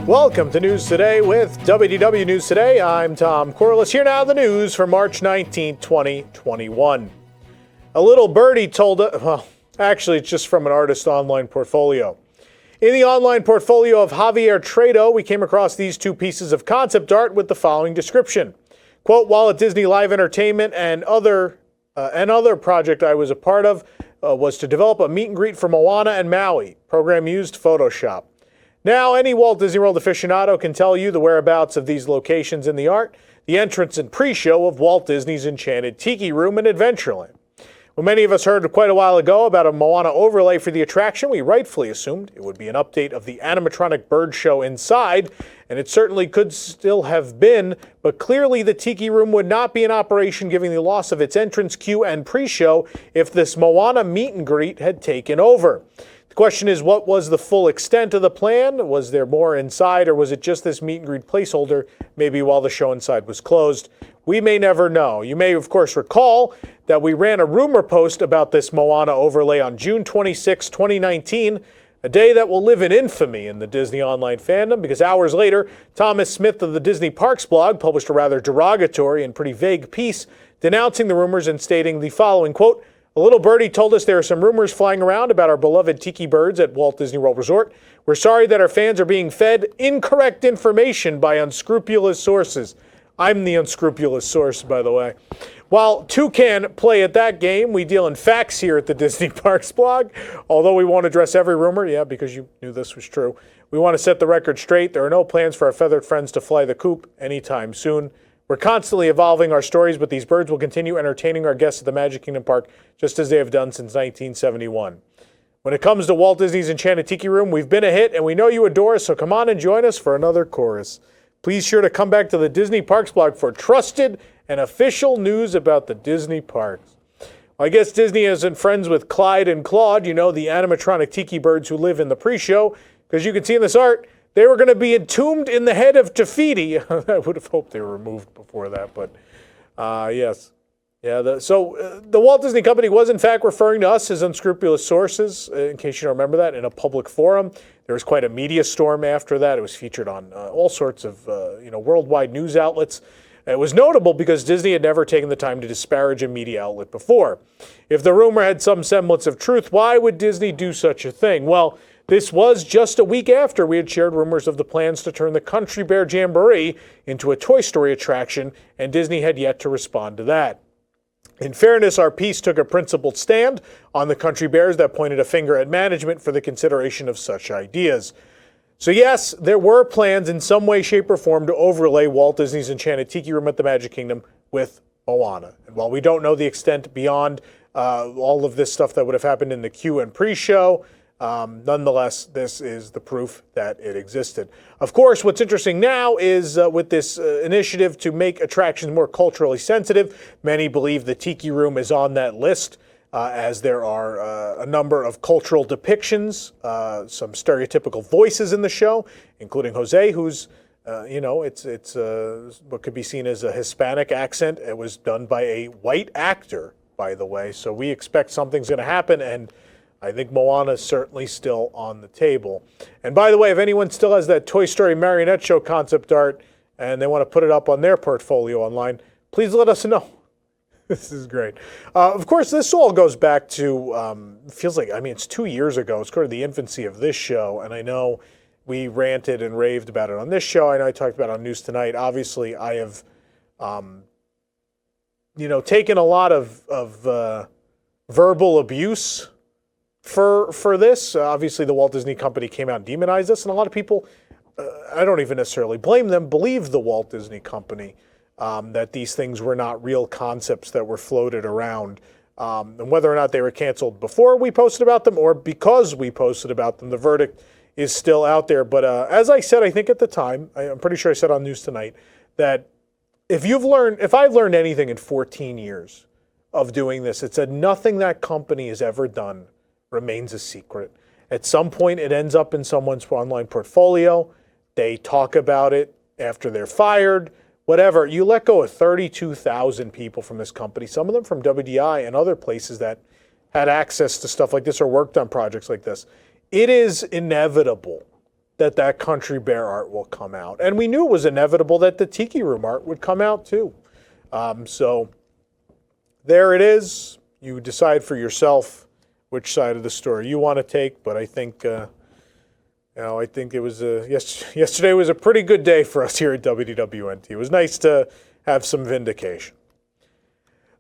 Welcome to News Today with WDW News Today. I'm Tom Corliss. Here now the news for March 19, 2021. A little birdie told us, well, actually it's just from an artist online portfolio. In the online portfolio of Javier Trado, we came across these two pieces of concept art with the following description. Quote, while at Disney Live Entertainment and other project I was a part of was to develop a meet and greet for Moana and Maui. Program used Photoshop. Now, any Walt Disney World aficionado can tell you the whereabouts of these locations in the art, the entrance and pre-show of Walt Disney's Enchanted Tiki Room in Adventureland. When many of us heard quite a while ago about a Moana overlay for the attraction, we rightfully assumed it would be an update of the animatronic bird show inside, and it certainly could still have been, but clearly the Tiki Room would not be in operation given the loss of its entrance queue and pre-show if this Moana meet and greet had taken over. The question is, what was the full extent of the plan? Was there more inside, or was it just this meet and greet placeholder, maybe while the show inside was closed? We may never know. You may, of course, recall that we ran a rumor post about this Moana overlay on June 26, 2019, a day that will live in infamy in the Disney online fandom, because hours later, Thomas Smith of the Disney Parks blog published a rather derogatory and pretty vague piece denouncing the rumors and stating the following, quote, a little birdie told us there are some rumors flying around about our beloved tiki birds at Walt Disney World Resort. We're sorry that our fans are being fed incorrect information by unscrupulous sources. I'm the unscrupulous source, by the way. While two can play at that game, we deal in facts here at the Disney Parks blog. Although we won't address every rumor, yeah, because you knew this was true. We want to set the record straight. There are no plans for our feathered friends to fly the coop anytime soon. We're constantly evolving our stories, but these birds will continue entertaining our guests at the Magic Kingdom Park just as they have done since 1971. When it comes to Walt Disney's Enchanted Tiki Room, we've been a hit, and we know you adore us, so come on and join us for another chorus. Please sure to come back to the Disney Parks blog for trusted and official news about the Disney Parks. Well, I guess Disney isn't friends with Clyde and Claude, you know, the animatronic tiki birds who live in the pre-show, because you can see in this art, they were going to be entombed in the head of Tafiti. I would have hoped they were removed before that, but yes. Yeah. The Walt Disney Company was, in fact, referring to us as unscrupulous sources, in case you don't remember that, in a public forum. There was quite a media storm after that. It was featured on all sorts of worldwide news outlets. It was notable because Disney had never taken the time to disparage a media outlet before. If the rumor had some semblance of truth, why would Disney do such a thing? Well, this was just a week after we had shared rumors of the plans to turn the Country Bear Jamboree into a Toy Story attraction, and Disney had yet to respond to that. In fairness, our piece took a principled stand on the Country Bears that pointed a finger at management for the consideration of such ideas. So yes, there were plans in some way, shape, or form to overlay Walt Disney's Enchanted Tiki Room at the Magic Kingdom with Moana. And while we don't know the extent beyond all of this stuff that would have happened in the queue and pre-show, nonetheless, this is the proof that it existed. Of course, what's interesting now is with this initiative to make attractions more culturally sensitive, many believe the Tiki Room is on that list, as there are a number of cultural depictions, some stereotypical voices in the show, including Jose, who's, it's what could be seen as a Hispanic accent. It was done by a white actor, by the way, so we expect something's going to happen, and I think Moana is certainly still on the table. And by the way, if anyone still has that Toy Story marionette show concept art and they want to put it up on their portfolio online, please let us know. This is great. Of course, this all goes back to, feels like, it's 2 years ago. It's kind of the infancy of this show. And I know we ranted and raved about it on this show. I know I talked about it on News Tonight. Obviously, I have, taken a lot of verbal abuse for this. Obviously, the Walt Disney Company came out and demonized us, and a lot of people, I don't even necessarily blame them, believe the Walt Disney Company, that these things were not real concepts that were floated around. And whether or not they were canceled before we posted about them or because we posted about them, the verdict is still out there. But as I said, I think at the time, I'm pretty sure I said on News Tonight, that if I've learned anything in 14 years of doing this, it's that nothing that company has ever done remains a secret. At some point, it ends up in someone's online portfolio. They talk about it after they're fired, whatever. You let go of 32,000 people from this company, some of them from WDI and other places that had access to stuff like this or worked on projects like this. It is inevitable that Country Bear art will come out. And we knew it was inevitable that the Tiki Room art would come out too. So there it is. You decide for yourself which side of the story you want to take, but I think I think it was yesterday was a pretty good day for us here at WDWNT. It was nice to have some vindication.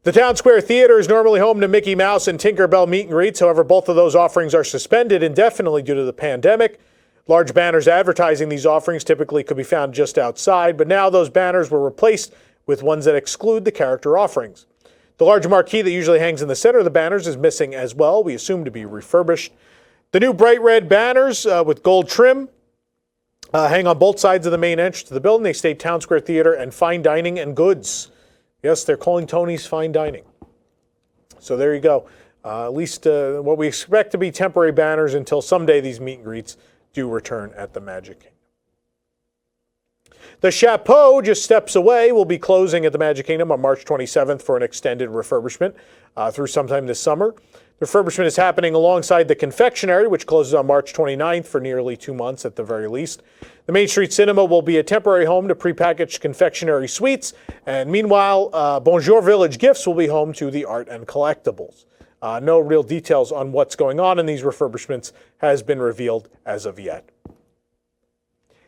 The Town Square Theater is normally home to Mickey Mouse and Tinkerbell meet and greets. However, both of those offerings are suspended indefinitely due to the pandemic. Large banners advertising these offerings typically could be found just outside, but now those banners were replaced with ones that exclude the character offerings. The large marquee that usually hangs in the center of the banners is missing as well. We assume to be refurbished. The new bright red banners with gold trim hang on both sides of the main entrance to the building. They state Town Square Theater and Fine Dining and Goods. Yes, they're calling Tony's Fine Dining. So there you go. At least what we expect to be temporary banners until someday these meet and greets do return at the Magic Kingdom. The Chapeau, just steps away, will be closing at the Magic Kingdom on March 27th for an extended refurbishment through sometime this summer. The refurbishment is happening alongside the Confectionery, which closes on March 29th for nearly 2 months at the very least. The Main Street Cinema will be a temporary home to prepackaged confectionery sweets, and meanwhile, Bonjour Village Gifts will be home to the art and collectibles. No real details on what's going on in these refurbishments has been revealed as of yet.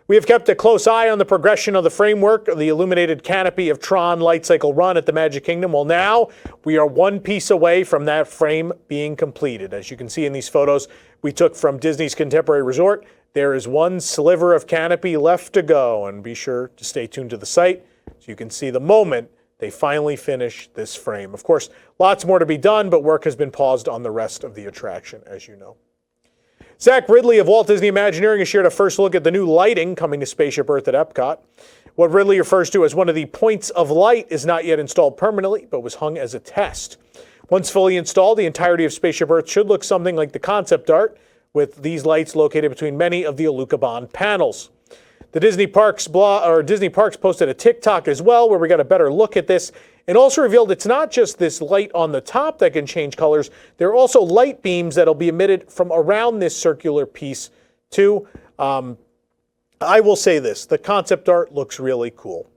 We have kept a close eye on the progression of the framework of the illuminated canopy of Tron Light Cycle Run at the Magic Kingdom. Well, now we are one piece away from that frame being completed. As you can see in these photos we took from Disney's Contemporary Resort, there is one sliver of canopy left to go. And be sure to stay tuned to the site so you can see the moment they finally finish this frame. Of course, lots more to be done, but work has been paused on the rest of the attraction, as you know. Zach Ridley of Walt Disney Imagineering has shared a first look at the new lighting coming to Spaceship Earth at EPCOT. What Ridley refers to as one of the points of light is not yet installed permanently, but was hung as a test. Once fully installed, the entirety of Spaceship Earth should look something like the concept art, with these lights located between many of the Alucobond panels. The Disney Parks posted a TikTok as well, where we got a better look at this, and also revealed it's not just this light on the top that can change colors. There are also light beams that'll be emitted from around this circular piece too. I will say this, the concept art looks really cool.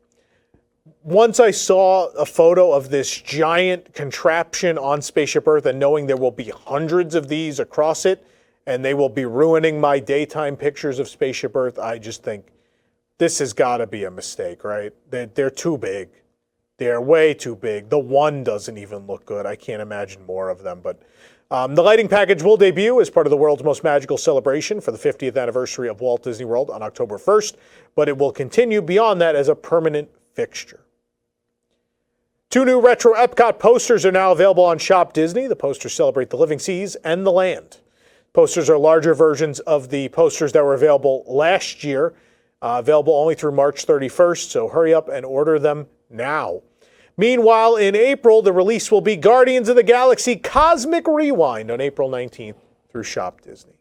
Once I saw a photo of this giant contraption on Spaceship Earth and knowing there will be hundreds of these across it, and they will be ruining my daytime pictures of Spaceship Earth, I just think this has got to be a mistake, right? They're too big. They're way too big. The one doesn't even look good. I can't imagine more of them. But the lighting package will debut as part of the world's most magical celebration for the 50th anniversary of Walt Disney World on October 1st, but it will continue beyond that as a permanent fixture. 2 new retro EPCOT posters are now available on Shop Disney. The posters celebrate the living seas and the land. Posters are larger versions of the posters that were available last year, available only through March 31st, so hurry up and order them now. Meanwhile, in April, the release will be Guardians of the Galaxy Cosmic Rewind on April 19th through Shop Disney.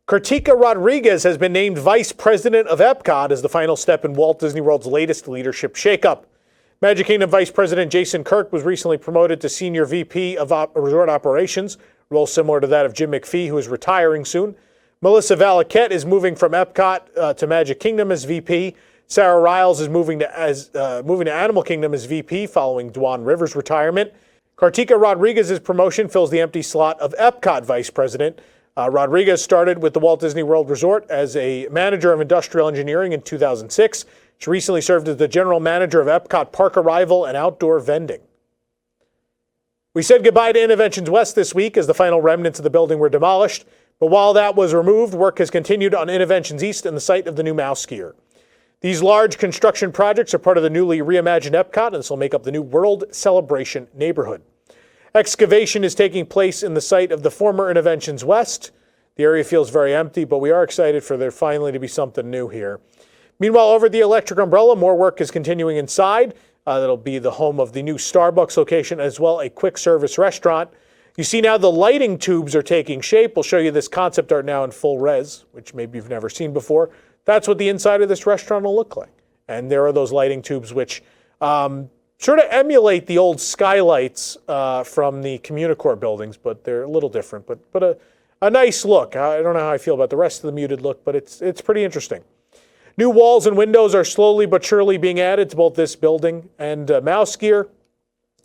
Kartika Rodriguez has been named Vice President of EPCOT as the final step in Walt Disney World's latest leadership shakeup. Magic Kingdom Vice President Jason Kirk was recently promoted to Senior VP of Resort Operations, role similar to that of Jim McPhee, who is retiring soon. Melissa Valaquette is moving from EPCOT to Magic Kingdom as VP. Sarah Riles is moving to Animal Kingdom as VP following Dwan Rivers' retirement. Kartika Rodriguez's promotion fills the empty slot of EPCOT Vice President. Rodriguez started with the Walt Disney World Resort as a manager of industrial engineering in 2006. She recently served as the general manager of EPCOT Park Arrival and Outdoor Vending. We said goodbye to Innovations West this week as the final remnants of the building were demolished. But while that was removed, work has continued on Innovations East and the site of the new Mouse Skier. These large construction projects are part of the newly reimagined EPCOT, and this will make up the new World Celebration neighborhood. Excavation is taking place in the site of the former Innovations West. The area feels very empty, but we are excited for there finally to be something new here. Meanwhile, over the Electric Umbrella, more work is continuing inside. That'll be the home of the new Starbucks location, as well a quick service restaurant. You see now the lighting tubes are taking shape. We'll show you this concept art now in full res, which maybe you've never seen before. That's what the inside of this restaurant will look like. And there are those lighting tubes which sort of emulate the old skylights from the Communicore buildings, but they're a little different. But a nice look. I don't know how I feel about the rest of the muted look, but it's pretty interesting. New walls and windows are slowly but surely being added to both this building and Mouse Gear.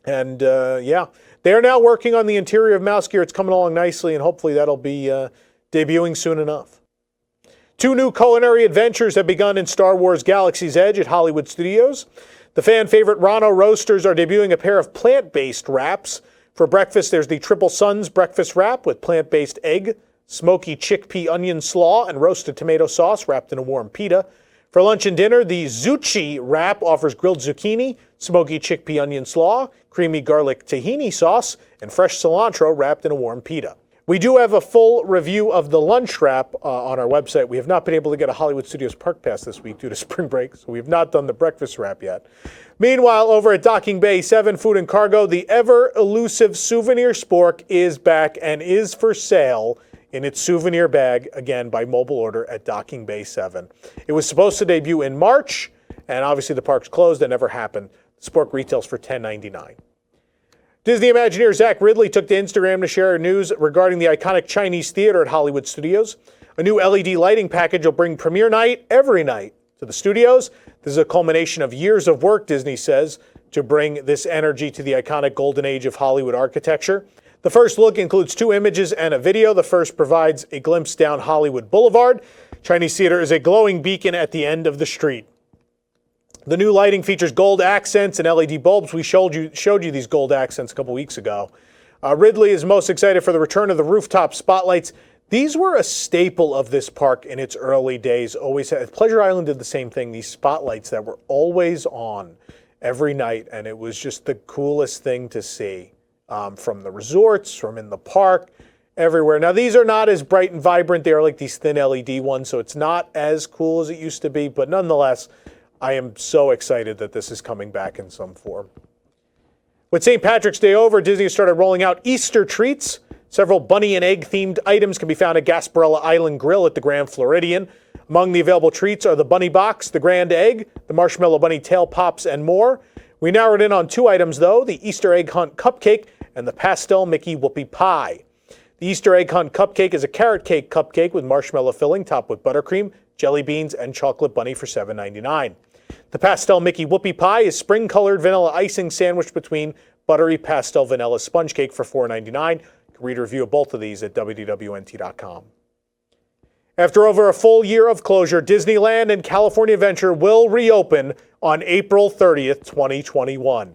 And yeah, they are now working on the interior of Mouse Gear. It's coming along nicely, and hopefully that'll be debuting soon enough. 2 new culinary adventures have begun in Star Wars Galaxy's Edge at Hollywood Studios. The fan favorite Rano Roasters are debuting a pair of plant-based wraps. For breakfast, there's the Triple Suns breakfast wrap with plant-based egg, smoky chickpea onion slaw, and roasted tomato sauce wrapped in a warm pita. For lunch and dinner, the Zucchi wrap offers grilled zucchini, smoky chickpea onion slaw, creamy garlic tahini sauce, and fresh cilantro wrapped in a warm pita. We do have a full review of the lunch wrap on our website. We have not been able to get a Hollywood Studios Park Pass this week due to spring break, so we have not done the breakfast wrap yet. Meanwhile, over at Docking Bay 7 Food and Cargo, the ever-elusive souvenir spork is back and is for sale in its souvenir bag, again, by mobile order at Docking Bay 7. It was supposed to debut in March, and obviously the park's closed. That never happened. The spork retails for $10.99. Disney Imagineer Zach Ridley took to Instagram to share news regarding the iconic Chinese theater at Hollywood Studios. A new LED lighting package will bring premiere night every night to the studios. This is a culmination of years of work, Disney says, to bring this energy to the iconic golden age of Hollywood architecture. The first look includes 2 images and a video. The first provides a glimpse down Hollywood Boulevard. Chinese theater is a glowing beacon at the end of the street. The new lighting features gold accents and LED bulbs. We showed you these gold accents a couple weeks ago. Ridley is most excited for the return of the rooftop spotlights. These were a staple of this park in its early days. Always had. Pleasure Island did the same thing. These spotlights that were always on every night, and it was just the coolest thing to see from the resorts, from in the park, everywhere. Now, these are not as bright and vibrant. They are like these thin LED ones, so it's not as cool as it used to be, but nonetheless, I am so excited that this is coming back in some form. With St. Patrick's Day over, Disney started rolling out Easter treats. Several bunny and egg-themed items can be found at Gasparilla Island Grill at the Grand Floridian. Among the available treats are the Bunny Box, the Grand Egg, the Marshmallow Bunny Tail Pops, and more. We narrowed in on 2 items, though, the Easter Egg Hunt Cupcake and the Pastel Mickey Whoopie Pie. The Easter Egg Hunt Cupcake is a carrot cake cupcake with marshmallow filling topped with buttercream, jelly beans, and chocolate bunny for $7.99. The Pastel Mickey Whoopie Pie is spring-colored vanilla icing sandwiched between buttery pastel vanilla sponge cake for $4.99. You can read a review of both of these at WDWNT.com. After over a full year of closure, Disneyland and California Adventure will reopen on April 30th, 2021.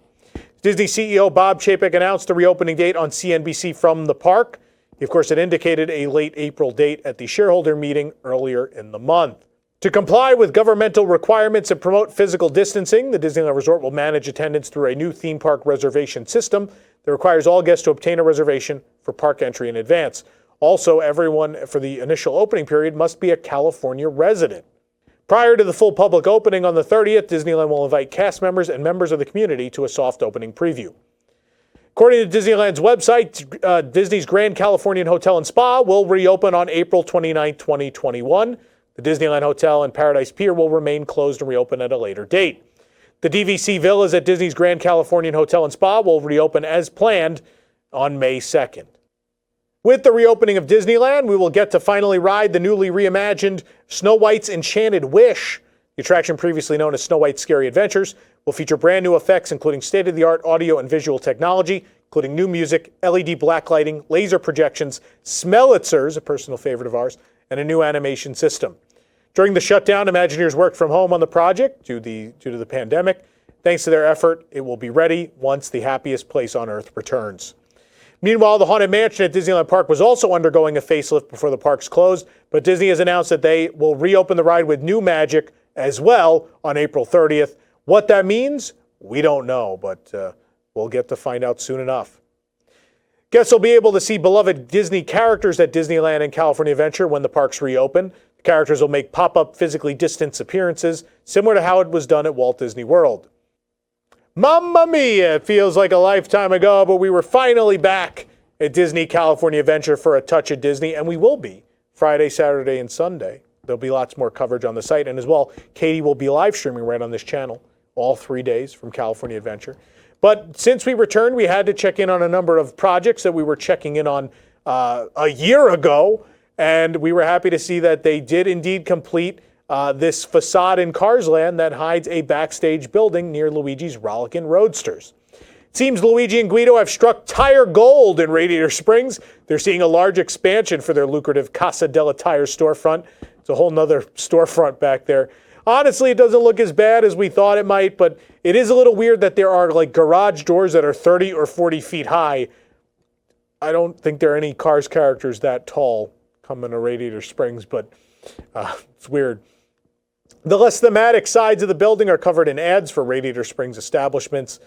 Disney CEO Bob Chapek announced the reopening date on CNBC from the park. He, of course, had indicated a late April date at the shareholder meeting earlier in the month. To comply with governmental requirements and promote physical distancing, the Disneyland Resort will manage attendance through a new theme park reservation system that requires all guests to obtain a reservation for park entry in advance. Also, everyone for the initial opening period must be a California resident. Prior to the full public opening on the 30th, Disneyland will invite cast members and members of the community to a soft opening preview. According to Disneyland's website, Disney's Grand Californian Hotel and Spa will reopen on April 29, 2021. The Disneyland Hotel and Paradise Pier will remain closed and reopen at a later date. The DVC Villas at Disney's Grand Californian Hotel and Spa will reopen as planned on May 2nd. With the reopening of Disneyland, we will get to finally ride the newly reimagined Snow White's Enchanted Wish. The attraction, previously known as Snow White's Scary Adventures, will feature brand new effects, including state-of-the-art audio and visual technology, including new music, LED blacklighting, laser projections, Smellitzers, a personal favorite of ours, and a new animation system. During the shutdown, Imagineers worked from home on the project due to the pandemic. Thanks to their effort, it will be ready once the happiest place on earth returns. Meanwhile, the Haunted Mansion at Disneyland Park was also undergoing a facelift before the parks closed, but Disney has announced that they will reopen the ride with new magic as well on April 30th. What that means, we don't know, but we'll get to find out soon enough. Guests will be able to see beloved Disney characters at Disneyland and California Adventure when the parks reopen. The characters will make pop-up physically distanced appearances, similar to how it was done at Walt Disney World. Mamma mia! It feels like a lifetime ago, but we were finally back at Disney California Adventure for a touch of Disney, and we will be Friday, Saturday, and Sunday. There'll be lots more coverage on the site, and as well, Katie will be live streaming right on this channel all 3 days from California Adventure. But since we returned, we had to check in on a number of projects that we were checking in on a year ago, and we were happy to see that they did indeed complete this facade in Cars Land that hides a backstage building near Luigi's Rollickin' Roadsters. It seems Luigi and Guido have struck tire gold in Radiator Springs. They're seeing a large expansion for their lucrative Casa della Tire storefront. It's a whole nother storefront back there. Honestly, it doesn't look as bad as we thought it might, but it is a little weird that there are like garage doors that are 30 or 40 feet high. I don't think there are any Cars characters that tall coming to Radiator Springs, but it's weird. The less thematic sides of the building are covered in ads for Radiator Springs establishments.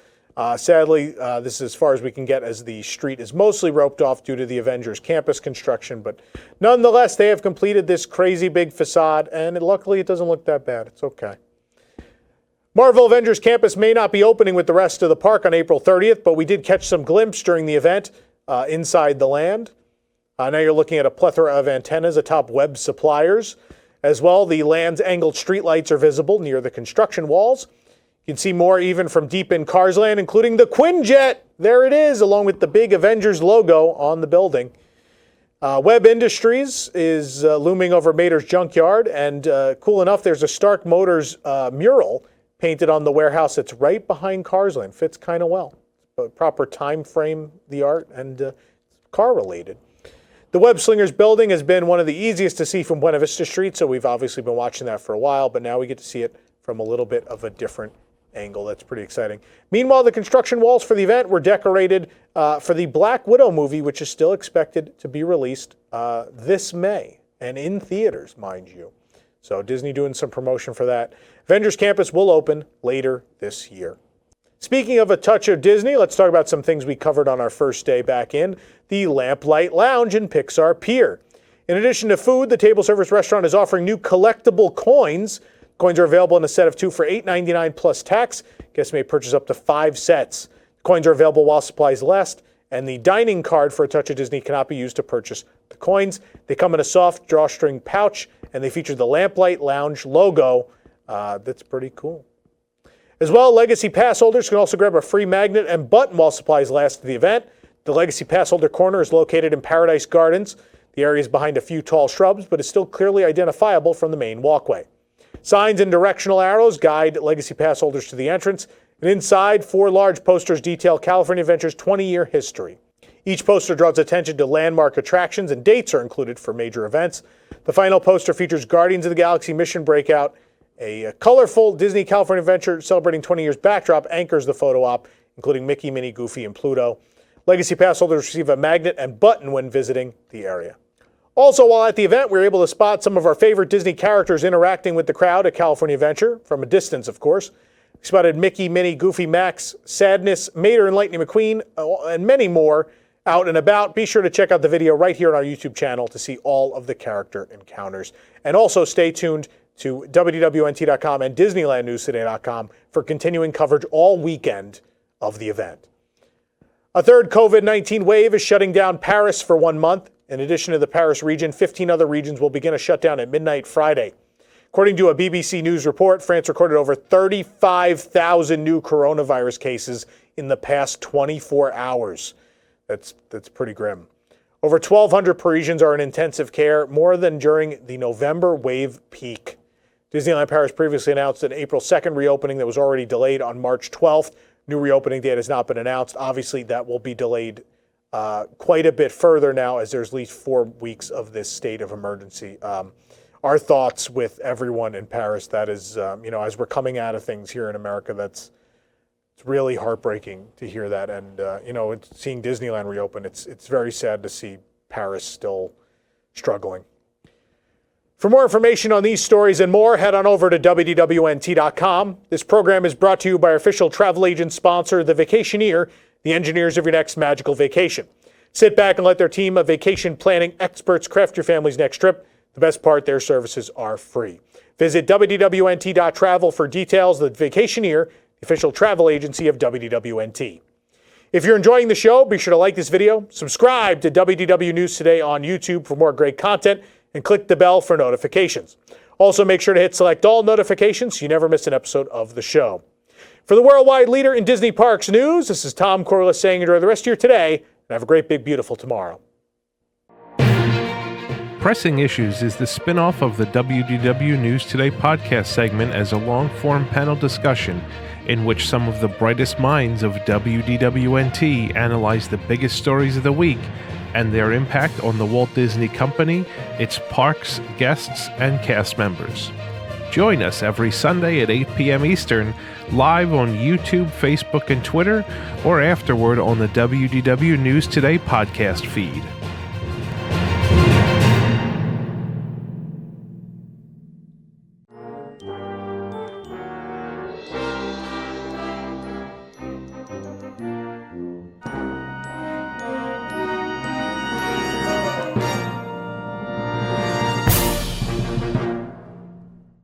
Sadly, this is as far as we can get as the street is mostly roped off due to the Avengers campus construction, but nonetheless, they have completed this crazy big facade, and luckily it doesn't look that bad. It's okay. Marvel Avengers Campus may not be opening with the rest of the park on April 30th, but we did catch some glimpse during the event inside the land. Now you're looking at a plethora of antennas atop web suppliers. As well, the land's angled streetlights are visible near the construction walls. You can see more even from deep in Cars Land, including the Quinjet. There it is, along with the big Avengers logo on the building. Webb Industries is looming over Mater's Junkyard, and cool enough, there's a Stark Motors mural painted on the warehouse that's right behind Cars Land. Fits kind of well. Proper time frame, the art, and car-related. The Web Slingers building has been one of the easiest to see from Buena Vista Street, so we've obviously been watching that for a while, but now we get to see it from a little bit of a different angle. That's pretty exciting. Meanwhile, the construction walls for the event were decorated for the Black Widow movie, which is still expected to be released this May, and in theaters, mind you. So Disney doing some promotion for that. Avengers Campus will open later this year. Speaking of a touch of Disney, let's talk about some things we covered on our first day back in the Lamplight Lounge in Pixar Pier. In addition to food, the table service restaurant is offering new collectible coins. Coins are available in a set of 2 for $8.99 plus tax. Guests may purchase up to 5 sets. Coins are available while supplies last, and the dining card for A Touch of Disney cannot be used to purchase the coins. They come in a soft drawstring pouch, and they feature the Lamplight Lounge logo. That's pretty cool. As well, Legacy Pass holders can also grab a free magnet and button while supplies last at the event. The Legacy Pass holder corner is located in Paradise Gardens. The area is behind a few tall shrubs, but is still clearly identifiable from the main walkway. Signs and directional arrows guide Legacy Pass holders to the entrance, and inside, 4 large posters detail California Adventure's 20-year history. Each poster draws attention to landmark attractions, and dates are included for major events. The final poster features Guardians of the Galaxy Mission Breakout. A colorful Disney California Adventure celebrating 20 years backdrop anchors the photo op, including Mickey, Minnie, Goofy, and Pluto. Legacy Pass holders receive a magnet and button when visiting the area. Also, while at the event, we were able to spot some of our favorite Disney characters interacting with the crowd at California Adventure, from a distance, of course. We spotted Mickey, Minnie, Goofy, Max, Sadness, Mater and Lightning McQueen, and many more out and about. Be sure to check out the video right here on our YouTube channel to see all of the character encounters. And also stay tuned to WDWNT.com and DisneylandNewsToday.com for continuing coverage all weekend of the event. A third COVID-19 wave is shutting down Paris for 1 month. In addition to the Paris region, 15 other regions will begin a shutdown at midnight Friday. According to a BBC News report, France recorded over 35,000 new coronavirus cases in the past 24 hours. That's pretty grim. Over 1,200 Parisians are in intensive care, more than during the November wave peak. Disneyland Paris previously announced an April 2nd reopening that was already delayed on March 12th. New reopening date has not been announced. Obviously, that will be delayed quite a bit further now, as there's at least 4 weeks of this state of emergency. Our thoughts with everyone in Paris. That is, as we're coming out of things here in America, it's really heartbreaking to hear that. And, seeing Disneyland reopen, it's very sad to see Paris still struggling. For more information on these stories and more, head on over to WDWNT.com. This program is brought to you by our official travel agent sponsor, The Vacationeer, the engineers of your next magical vacation. Sit back and let their team of vacation planning experts craft your family's next trip. The best part, their services are free. Visit WDWNT.travel for details. The Vacationeer, the official travel agency of WDWNT. If you're enjoying the show, be sure to like this video, subscribe to WDW News Today on YouTube for more great content, and click the bell for notifications. Also, make sure to hit select all notifications so you never miss an episode of the show. For the worldwide leader in Disney Parks news, this is Tom Corliss saying enjoy the rest of your today, and have a great, big, beautiful tomorrow. Pressing Issues is the spin-off of the WDW News Today podcast segment as a long-form panel discussion in which some of the brightest minds of WDWNT analyze the biggest stories of the week and their impact on the Walt Disney Company, its parks, guests, and cast members. Join us every Sunday at 8 p.m. Eastern, live on YouTube, Facebook, and Twitter, or afterward on the WDW News Today podcast feed.